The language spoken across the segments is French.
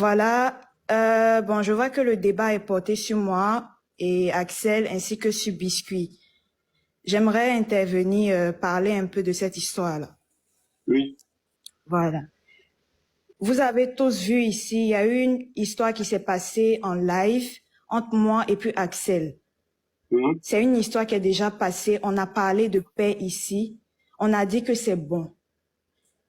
Voilà. Bon, je vois que le débat est porté sur moi et Axel ainsi que sur Biscuit. J'aimerais intervenir, parler un peu de cette histoire-là. Oui. Voilà. Vous avez tous vu ici, il y a eu une histoire qui s'est passée en live entre moi et puis Axel. Mhm. C'est une histoire qui est déjà passée. On a parlé de paix ici. On a dit que c'est bon.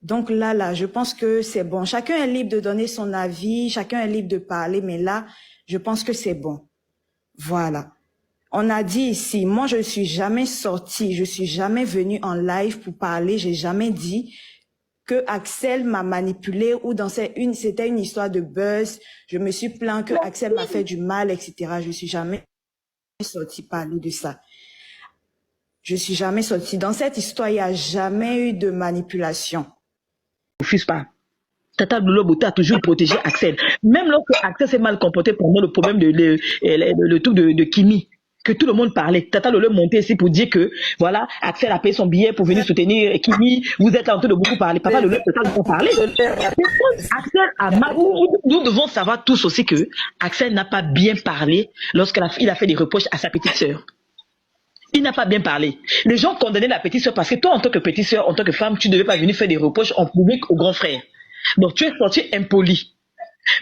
Donc là, je pense que c'est bon. Chacun est libre de donner son avis, chacun est libre de parler, mais là, je pense que c'est bon. Voilà. On a dit ici, moi je suis jamais sortie, je suis jamais venue en live pour parler, j'ai jamais dit que Axel m'a manipulé ou c'était une histoire de buzz, je me suis plaint que Axel m'a fait du mal, etc. Je suis jamais sortie parler de ça. Je suis jamais sortie. Dans cette histoire, il n'y a jamais eu de manipulation. Refuse pas. Tata Loboté a toujours protégé Axel. Même lorsque Axel s'est mal comporté pendant le problème le truc de Kimi, que tout le monde parlait. Tata Lolo montait ici pour dire que, voilà, Axel a payé son billet pour venir soutenir Kimi. Vous êtes là en train de beaucoup parler. Papa Lolo, Tata Lolo parler. Axel a mal. Nous devons savoir tous aussi que Axel n'a pas bien parlé lorsqu'il a fait des reproches à sa petite sœur. Il n'a pas bien parlé. Les gens condamnaient la petite sœur parce que toi, en tant que petite sœur, en tant que femme, tu ne devais pas venir faire des reproches en public au grand frère. Donc, tu es sorti impoli.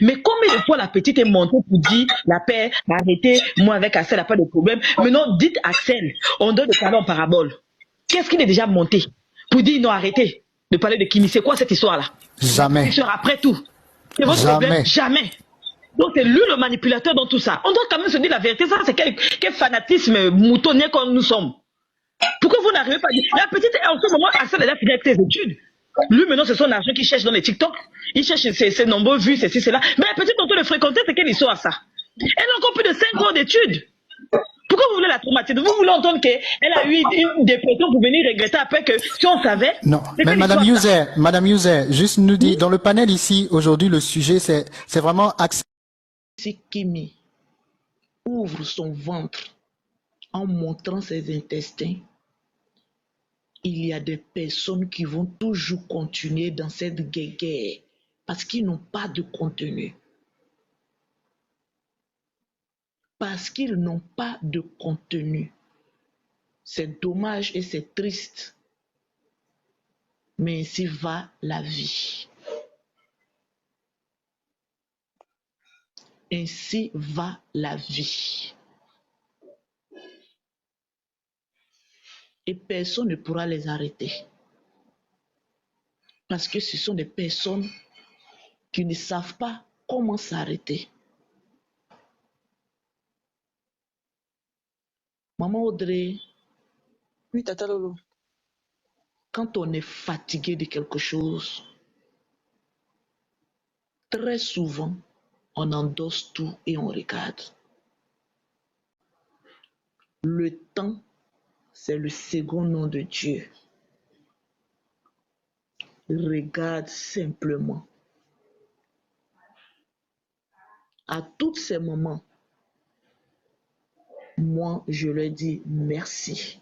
Mais combien de fois la petite est montée pour dire la paix, arrêtez, moi avec Axel, il n'y a pas de problème. Maintenant, dites Axel, on doit de parler en parabole. Qu'est-ce qu'il est déjà monté pour dire non, arrêtez de parler de Kimi? C'est quoi cette histoire-là? Jamais. Après tout, c'est votre problème? Jamais. Donc c'est lui le manipulateur dans tout ça. On doit quand même se dire la vérité. Ça, c'est quel fanatisme moutonnier comme nous sommes. Pourquoi vous n'arrivez pas à dire? La petite, en ce moment, Axel, elle a fini avec ses études. Lui, maintenant, c'est son argent qu'il cherche dans les TikTok. Il cherche ses nombreux vues, ceci, cela. Mais la petite, dont on le fréquentait, c'est quelle histoire, ça? Elle a encore plus de 5 ans d'études. Pourquoi vous voulez la traumatiser? Vous voulez entendre qu'elle a eu une dépression pour venir regretter après que si on savait? Non, mais Madame Youzer, juste nous dit, dans le panel ici, aujourd'hui, le sujet, c'est vraiment Axel. Si Kimi ouvre son ventre en montrant ses intestins, il y a des personnes qui vont toujours continuer dans cette guerre parce qu'ils n'ont pas de contenu. Parce qu'ils n'ont pas de contenu. C'est dommage et c'est triste. Mais ainsi va la vie. Ainsi va la vie. Et personne ne pourra les arrêter. Parce que ce sont des personnes qui ne savent pas comment s'arrêter. Maman Audrey. Oui, Tata Lolo. Quand on est fatigué de quelque chose, très souvent, on endosse tout et on regarde. Le temps, c'est le second nom de Dieu. Regarde simplement. À tous ces moments, moi, je leur dis merci.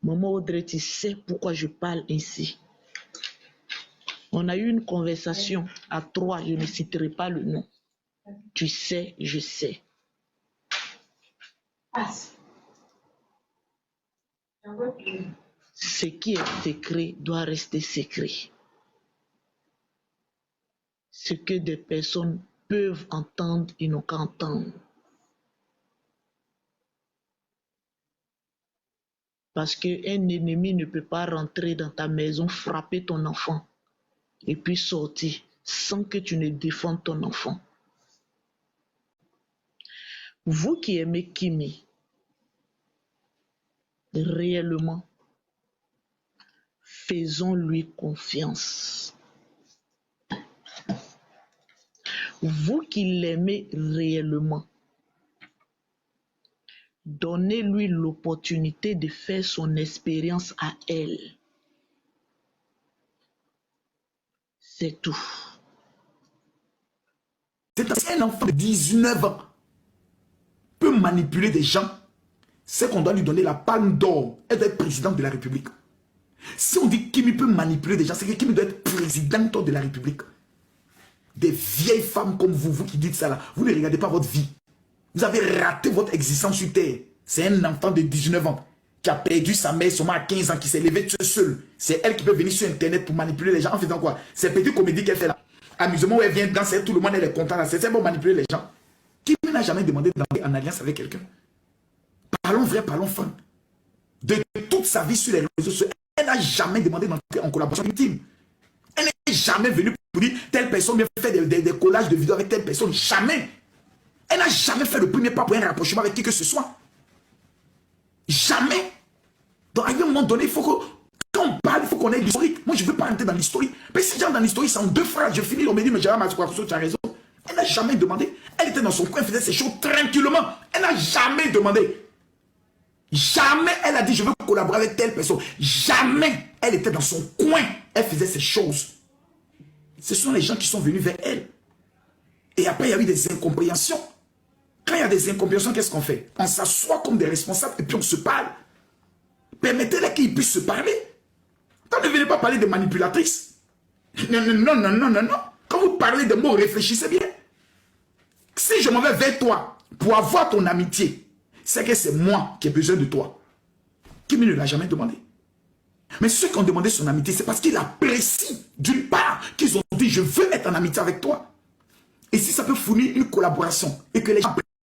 Maman Audrey, tu sais pourquoi je parle ainsi. On a eu une conversation à 3, je ne citerai pas le nom. Tu sais, je sais. Ce qui est secret doit rester secret. Ce que des personnes peuvent entendre, ils n'ont qu'à entendre. Parce qu'un ennemi ne peut pas rentrer dans ta maison, frapper ton enfant et puis sortir sans que tu ne défendes ton enfant. Vous qui aimez Kimi, réellement, faisons-lui confiance. Vous qui l'aimez réellement, donnez-lui l'opportunité de faire son expérience à elle. C'est tout. C'est un enfant de 19 ans peut manipuler des gens. C'est qu'on doit lui donner la palme d'or. Elle doit être présidente de la République. Si on dit Kimi peut manipuler des gens, c'est que Kimi doit être présidente de la République. Des vieilles femmes comme vous qui dites ça là, vous ne regardez pas votre vie. Vous avez raté votre existence sur terre. C'est un enfant de 19 ans qui a perdu sa mère seulement à 15 ans, qui s'est levé tout seul. C'est elle qui peut venir sur Internet pour manipuler les gens en faisant quoi? Ces petites comédies qu'elle fait là. Amusement où elle vient danser, tout le monde elle est content là. C'est ça pour manipuler les gens. Qui n'a jamais demandé d'entrer en alliance avec quelqu'un? Parlons vrai, parlons fin. De toute sa vie sur les réseaux sociaux, elle n'a jamais demandé d'entrer en collaboration intime. Elle n'est jamais venue pour dire telle personne vient faire des collages de vidéos avec telle personne. Jamais. Elle n'a jamais fait le premier pas pour un rapprochement avec qui que ce soit. Jamais. Donc à un moment donné, il faut que, quand on parle, il faut qu'on ait l'historique. Moi, je ne veux pas entrer dans l'historique. Mais si j'entre dans l'historique, c'est en 2 phrases. Je finis, on me dit, mais Gérard Matsukakuso, tu as raison. Elle n'a jamais demandé. Elle était dans son coin, elle faisait ses choses tranquillement. Elle n'a jamais demandé. Jamais elle a dit, je veux collaborer avec telle personne. Jamais elle était dans son coin, elle faisait ses choses. Ce sont les gens qui sont venus vers elle. Et après, il y a eu des incompréhensions. Quand il y a des incompréhensions, qu'est-ce qu'on fait? On s'assoit comme des responsables et puis on se parle. Permettez-les qu'ils puissent se parler. Donc, ne venez pas parler de manipulatrices. Non, non, non, non, non, non. Quand vous parlez de mots, réfléchissez bien. Si je m'en vais vers toi pour avoir ton amitié, c'est que c'est moi qui ai besoin de toi. Kimi ne l'a jamais demandé. Mais ceux qui ont demandé son amitié, c'est parce qu'il apprécie d'une part qu'ils ont dit, je veux être en amitié avec toi. Et si ça peut fournir une collaboration et que les gens